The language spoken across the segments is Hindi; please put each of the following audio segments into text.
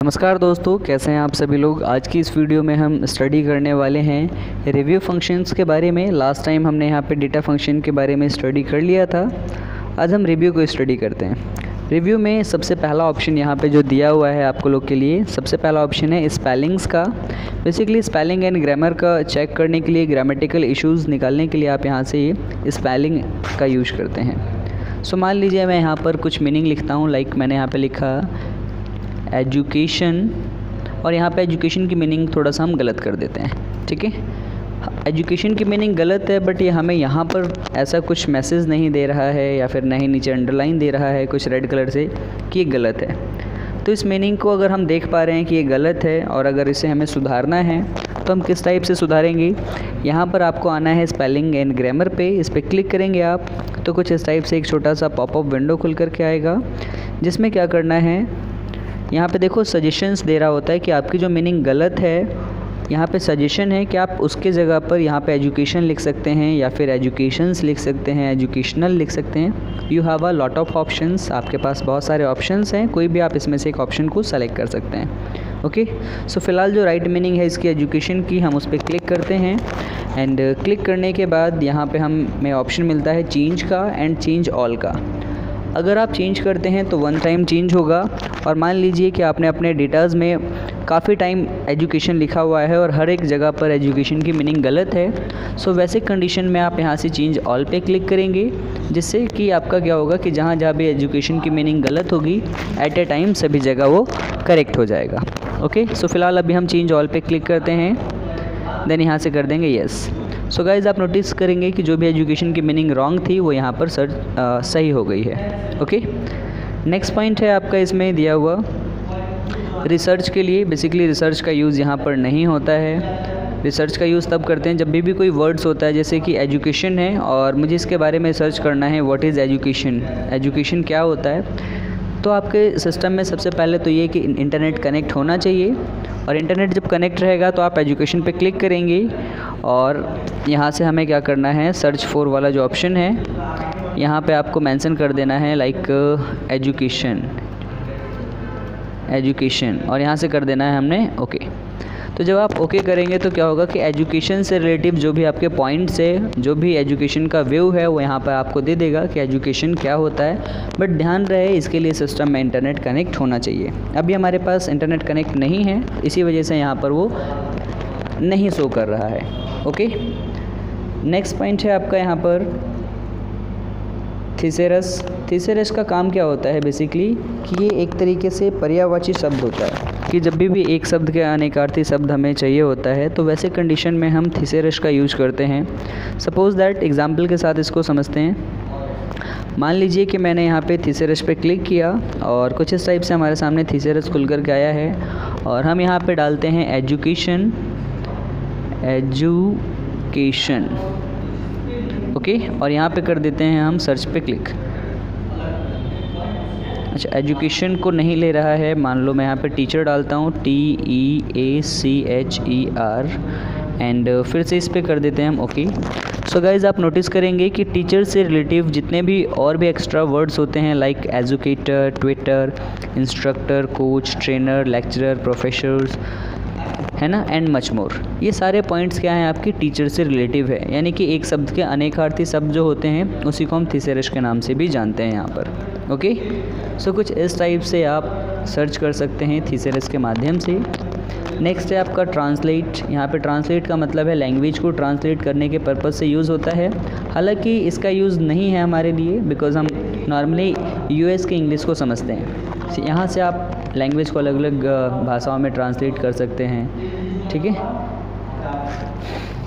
नमस्कार दोस्तों, कैसे हैं आप सभी लोग। आज की इस वीडियो में हम स्टडी करने वाले हैं रिव्यू फंक्शंस के बारे में। लास्ट टाइम हमने यहाँ पे डेटा फंक्शन के बारे में स्टडी कर लिया था। आज हम रिव्यू को स्टडी करते हैं। रिव्यू में सबसे पहला ऑप्शन यहाँ पे जो दिया हुआ है आपको लोग के लिए, सबसे पहला ऑप्शन है स्पेलिंग्स का। बेसिकली स्पेलिंग एंड ग्रामर का चेक करने के लिए, ग्रामेटिकल इश्यूज़ निकालने के लिए आप यहाँ से स्पेलिंग का यूज करते हैं। सो मान लीजिए मैं यहाँ पर कुछ मीनिंग लिखता हूँ। लाइक मैंने यहाँ पे लिखा एजुकेशन, और यहाँ पे एजुकेशन की मीनिंग थोड़ा सा हम गलत कर देते हैं। ठीक है, एजुकेशन की मीनिंग गलत है, बट ये हमें यहाँ पर ऐसा कुछ मैसेज नहीं दे रहा है, या फिर नहीं नीचे अंडरलाइन दे रहा है कुछ रेड कलर से कि ये गलत है। तो इस मीनिंग को अगर हम देख पा रहे हैं कि ये गलत है, और अगर इसे हमें सुधारना है तो हम किस टाइप से सुधारेंगे। यहाँ पर आपको आना है स्पेलिंग एंड ग्रामर पे, इस पर क्लिक करेंगे आप तो कुछ इस टाइप से एक छोटा सा पॉपअप विंडो खुल करके आएगा, जिसमें क्या करना है, यहाँ पे देखो सजेशंस दे रहा होता है कि आपकी जो मीनिंग गलत है, यहाँ पे सजेशन है कि आप उसके जगह पर यहाँ पे एजुकेशन लिख सकते हैं, या फिर एजुकेशंस लिख सकते हैं, एजुकेशनल लिख सकते हैं। You have a lot of options, आपके पास बहुत सारे ऑप्शंस हैं, कोई भी आप इसमें से एक ऑप्शन को सेलेक्ट कर सकते हैं। ओके, सो फिलहाल जो राइट मीनिंग है इसकी एजुकेशन की, हम उस पर क्लिक करते हैं। एंड क्लिक करने के बाद यहाँ पर हमें ऑप्शन मिलता है चेंज का एंड चेंज ऑल का। अगर आप चेंज करते हैं तो वन टाइम चेंज होगा, और मान लीजिए कि आपने अपने डेटाज़ में काफ़ी टाइम एजुकेशन लिखा हुआ है और हर एक जगह पर एजुकेशन की मीनिंग गलत है। सो वैसे कंडीशन में आप यहाँ से चेंज ऑल पे क्लिक करेंगे, जिससे कि आपका क्या होगा कि जहाँ जहाँ भी एजुकेशन की मीनिंग गलत होगी एट ए टाइम सभी जगह वो करेक्ट हो जाएगा। ओके, सो फिलहाल अभी हम चेंज ऑल पे क्लिक करते हैं, देन यहाँ से कर देंगे येस। सो गाइज़ आप नोटिस करेंगे कि जो भी एजुकेशन की मीनिंग रॉन्ग थी वो यहाँ पर सही हो गई है। ओके, नेक्स्ट पॉइंट है आपका इसमें दिया हुआ रिसर्च के लिए। बेसिकली रिसर्च का यूज़ यहाँ पर नहीं होता है। रिसर्च का यूज़ तब करते हैं जब भी कोई वर्ड्स होता है, जैसे कि एजुकेशन है और मुझे इसके बारे में सर्च करना है, व्हाट इज़ एजुकेशन, एजुकेशन क्या होता है। तो आपके सिस्टम में सबसे पहले तो ये कि इंटरनेट कनेक्ट होना चाहिए, और इंटरनेट जब कनेक्ट रहेगा तो आप एजुकेशन पे क्लिक करेंगे, और यहाँ से हमें क्या करना है, सर्च फॉर वाला जो ऑप्शन है यहाँ पे आपको मेंशन कर देना है लाइक एजुकेशन, और यहाँ से कर देना है हमने ओके। तो जब आप ओके करेंगे तो क्या होगा कि एजुकेशन से रिलेटिव जो भी आपके पॉइंट्स है, जो भी एजुकेशन का व्यू है, वो यहाँ पर आपको दे देगा कि एजुकेशन क्या होता है। बट ध्यान रहे इसके लिए सिस्टम में इंटरनेट कनेक्ट होना चाहिए। अभी हमारे पास इंटरनेट कनेक्ट नहीं है, इसी वजह से यहाँ पर वो नहीं शो कर रहा है। ओके, नेक्स्ट पॉइंट है आपका यहाँ पर थीसेरस। थीसेरस का काम क्या होता है बेसिकली कि ये एक तरीके से पर्यायवाची शब्द होता है, कि जब भी एक शब्द के अनेकार्थी शब्द हमें चाहिए होता है तो वैसे कंडीशन में हम थीसेरस का यूज़ करते हैं। सपोज़ दैट एग्जांपल के साथ इसको समझते हैं। मान लीजिए कि मैंने यहाँ पे थीसेरस पे क्लिक किया और कुछ इस टाइप से हमारे सामने थीसेरस खुल कर के आया है, और हम यहाँ पे डालते हैं एजुकेशन। ओके, और यहाँ पे कर देते हैं हम सर्च पे क्लिक। अच्छा, एजुकेशन को नहीं ले रहा है, मान लो मैं यहाँ पे टीचर डालता हूँ, TEACHER, एंड फिर से इस पे कर देते हैं हम ओके। सो गाइज़ आप नोटिस करेंगे कि टीचर से रिलेटिव जितने भी और भी एक्स्ट्रा वर्ड्स होते हैं, like educator, Twitter, instructor, coach, trainer, lecturer, professors, है ना, एंड मच मोर, ये सारे पॉइंट्स क्या हैं आपकी टीचर से रिलेटिव है। यानी कि एक शब्द के अनेकार्थी शब्द जो होते हैं उसी को हम थीसेरस के नाम से भी जानते हैं यहाँ पर। ओके, सो कुछ इस टाइप से आप सर्च कर सकते हैं थीसेरस के माध्यम से। नेक्स्ट है आपका ट्रांसलेट। यहाँ पे ट्रांसलेट का मतलब है लैंग्वेज को ट्रांसलेट करने के पर्पज़ से यूज़ होता है। हालांकि इसका यूज़ नहीं है हमारे लिए, बिकॉज़ हम नॉर्मली यूएस के इंग्लिश को समझते हैं। यहाँ से आप लैंग्वेज को अलग अलग भाषाओं में ट्रांसलेट कर सकते हैं। ठीक है,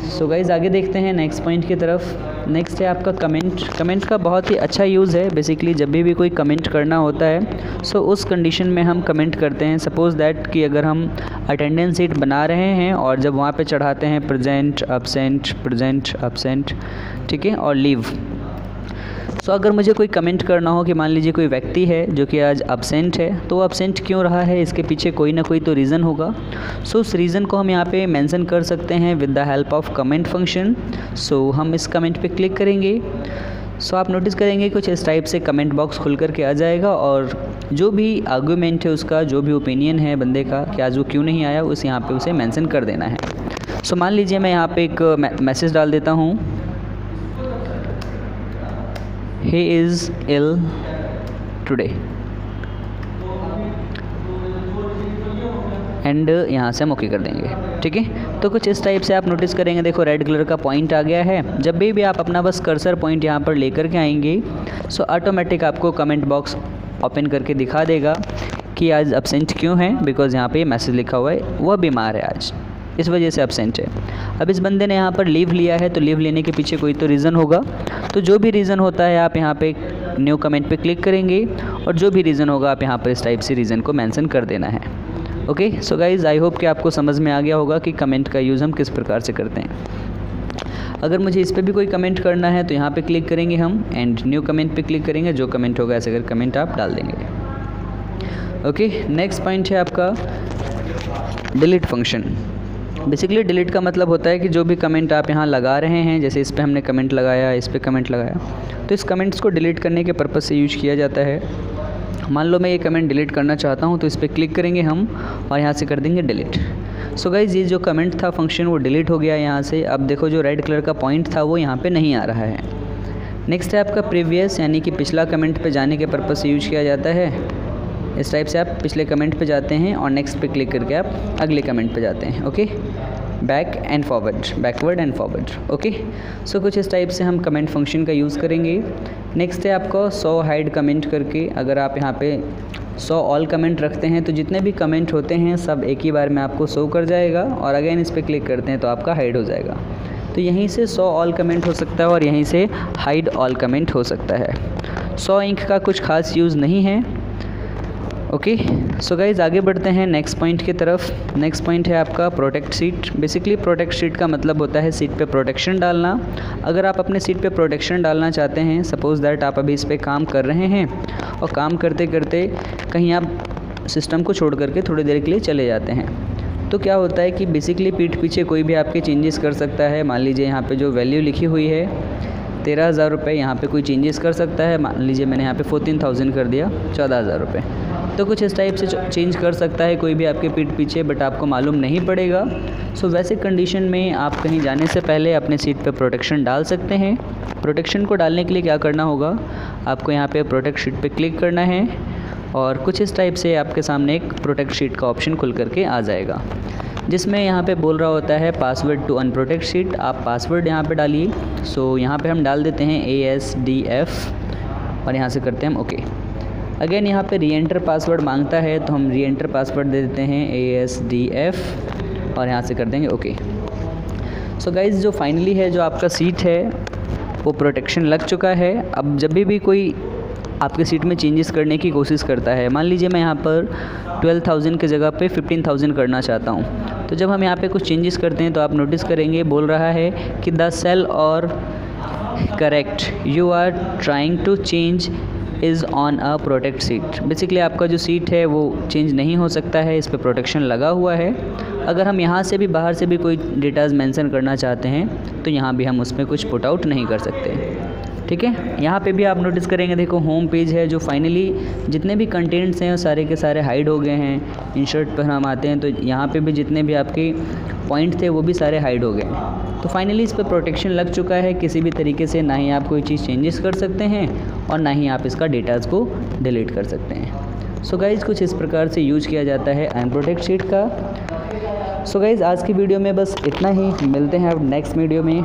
सो गाइज़ आगे देखते हैं नेक्स्ट पॉइंट की तरफ। नेक्स्ट है आपका कमेंट। कमेंट का बहुत ही अच्छा यूज़ है। बेसिकली जब भी कोई कमेंट करना होता है, सो उस कंडीशन में हम कमेंट करते हैं। सपोज़ दैट कि अगर हम अटेंडेंस शीट बना रहे हैं और जब वहाँ पे चढ़ाते हैं प्रेजेंट अब्सेंट, ठीक है, और लीव। सो अगर मुझे कोई कमेंट करना हो कि मान लीजिए कोई व्यक्ति है जो कि आज अब्सेंट है, तो वो अब्सेंट क्यों रहा है, इसके पीछे कोई ना कोई तो रीज़न होगा। सो उस रीज़न को हम यहाँ पे मेंशन कर सकते हैं with the help of comment function. So हम इस कमेंट पे क्लिक करेंगे सो आप नोटिस करेंगे कुछ इस टाइप से कमेंट बॉक्स खुल करके आ जाएगा और जो भी आर्गूमेंट है उसका, जो भी ओपिनियन है बंदे का कि आज वो क्यों नहीं आया, उस यहाँ पे उसे मेंशन कर देना है। सो मान लीजिए मैं यहाँ पे एक मैसेज डाल देता हूँ, he is ill today, and यहाँ से हम ओके कर देंगे। ठीक है, तो कुछ इस टाइप से आप नोटिस करेंगे, देखो रेड कलर का पॉइंट आ गया है। जब भी आप अपना बस कर्सर पॉइंट यहाँ पर लेकर के आएंगे सो ऑटोमेटिक आपको कमेंट बॉक्स ओपन करके दिखा देगा कि आज एब्सेंट क्यों है, बिकॉज़ यहाँ पे मैसेज लिखा हुआ है वह बीमार है आज, इस वजह से एब्सेंट है। अब इस बंदे ने यहाँ पर लीव लिया है तो लीव लेने के पीछे कोई तो रीज़न होगा, तो जो भी रीज़न होता है आप यहाँ पे न्यू कमेंट पे क्लिक करेंगे और जो भी रीज़न होगा आप यहाँ पर इस टाइप से रीज़न को मेंशन कर देना है। Okay, so guys I hope कि आपको समझ में आ गया होगा कि कमेंट का यूज़ हम किस प्रकार से करते हैं। अगर मुझे इस पर भी कोई कमेंट करना है तो यहाँ पे क्लिक करेंगे हम एंड न्यू कमेंट पे क्लिक करेंगे, जो कमेंट होगा ऐसे कर कमेंट आप डाल देंगे। ओके, नेक्स्ट पॉइंट है आपका डिलीट फंक्शन। बेसिकली डिलीट का मतलब होता है कि जो भी कमेंट आप यहाँ लगा रहे हैं, जैसे इस पर हमने कमेंट लगाया, इस पर कमेंट लगाया, तो इस कमेंट्स को डिलीट करने के पर्पज़ से यूज किया जाता है। मान लो मैं ये कमेंट डिलीट करना चाहता हूँ तो इस पर क्लिक करेंगे हम और यहाँ से कर देंगे डिलीट। सो गाइज़ ये जो कमेंट था फंक्शन वो डिलीट हो गया यहाँ से। अब देखो जो रेड कलर का पॉइंट था वो यहाँ पे नहीं आ रहा है। नेक्स्ट है आपका प्रीवियस, यानी कि पिछला कमेंट पे जाने के पर्पज़ से यूज किया जाता है। इस टाइप से आप पिछले कमेंट पे जाते हैं और नेक्स्ट पे क्लिक करके आप अगले कमेंट पे जाते हैं। Okay, back and forward, backward and forward. Okay, so कुछ इस टाइप से हम कमेंट फंक्शन का यूज़ करेंगे। नेक्स्ट है आपको शो हाइड कमेंट करके, अगर आप यहाँ पे शो ऑल कमेंट रखते हैं तो जितने भी कमेंट होते हैं सब एक ही बार में आपको शो कर जाएगा और अगेन इस पर क्लिक करते हैं तो आपका हाइड हो जाएगा। तो यहीं से शो ऑल कमेंट हो सकता है और यहीं से हाइड ऑल कमेंट हो सकता है। शो इंक का कुछ खास यूज़ नहीं है। ओके, सो गाइज़ आगे बढ़ते हैं नेक्स्ट पॉइंट की तरफ। नेक्स्ट पॉइंट है आपका protect seat. Basically protect seat का मतलब होता है सीट पे प्रोटेक्शन डालना। अगर आप अपने सीट पे प्रोटेक्शन डालना चाहते हैं, सपोज़ दैट आप अभी इस पे काम कर रहे हैं और काम करते करते कहीं आप सिस्टम को छोड़ करके थोड़ी देर के लिए चले जाते हैं, तो क्या होता है कि बेसिकली पीठ पीछे कोई भी आपके चेंजेस कर सकता है। मान लीजिए यहाँ पे जो वैल्यू लिखी हुई है 13,000 रुपये, यहाँ पे कोई चेंजेस कर सकता है। मान लीजिए मैंने यहाँ पे 14,000 कर दिया, 14,000 रुपये, तो कुछ इस टाइप से चेंज कर सकता है कोई भी आपके पीठ पीछे, बट आपको मालूम नहीं पड़ेगा। सो वैसे कंडीशन में आप कहीं जाने से पहले अपने सीट पे प्रोटेक्शन डाल सकते हैं। प्रोटेक्शन को डालने के लिए क्या करना होगा, आपको यहाँ पे प्रोटेक्ट शीट पे क्लिक करना है और कुछ इस टाइप से आपके सामने एक प्रोटेक्ट शीट का ऑप्शन खुल करके आ जाएगा, जिसमें यहाँ पे बोल रहा होता है पासवर्ड टू अनप्रोटेक्ट शीट। आप पासवर्ड यहाँ पे डालिए। सो यहाँ पे हम डाल देते हैं ASDF और यहाँ से करते हैं हम ओके। अगेन यहाँ पे री एंटर पासवर्ड मांगता है तो हम री एंटर पासवर्ड दे देते हैं ASDF और यहाँ से कर देंगे ओके। सो गाइज़ जो फाइनली है जो आपका सीट है वो प्रोटेक्शन लग चुका है। अब जब भी कोई आपके सीट में चेंजेस करने की कोशिश करता है, मान लीजिए मैं यहाँ पर 12,000 की जगह पे 15,000 करना चाहता हूँ, तो जब हम यहाँ पे कुछ चेंजेस करते हैं तो आप नोटिस करेंगे बोल रहा है कि द सेल और correct you are trying to change is on a protect seat. Basically आपका जो सीट है वो चेंज नहीं हो सकता है, इस पर प्रोटेक्शन लगा हुआ है। अगर हम यहाँ से भी बाहर से भी कोई डेटाज मेंशन करना चाहते हैं तो यहाँ भी हम उसमें कुछ पुट आउट नहीं कर सकते। ठीक है, यहाँ पे भी आप नोटिस करेंगे, देखो होम पेज है जो फाइनली जितने भी कंटेंट्स हैं वो सारे के सारे हाइड हो गए हैं। इंसर्ट पर हम आते हैं तो यहाँ पे भी जितने भी आपके पॉइंट थे वो भी सारे हाइड हो गए हैं। तो फाइनली इस पर प्रोटेक्शन लग चुका है। किसी भी तरीके से ना ही आप कोई चीज़ चेंजेस कर सकते हैं और ना ही आप इसका डेटाज को डिलीट कर सकते हैं। सो गाइज़ कुछ इस प्रकार से यूज किया जाता है अनप्रोटेक्ट शीट का। सो गाइज़ आज की वीडियो में बस इतना ही, मिलते हैं अब नेक्स्ट वीडियो में।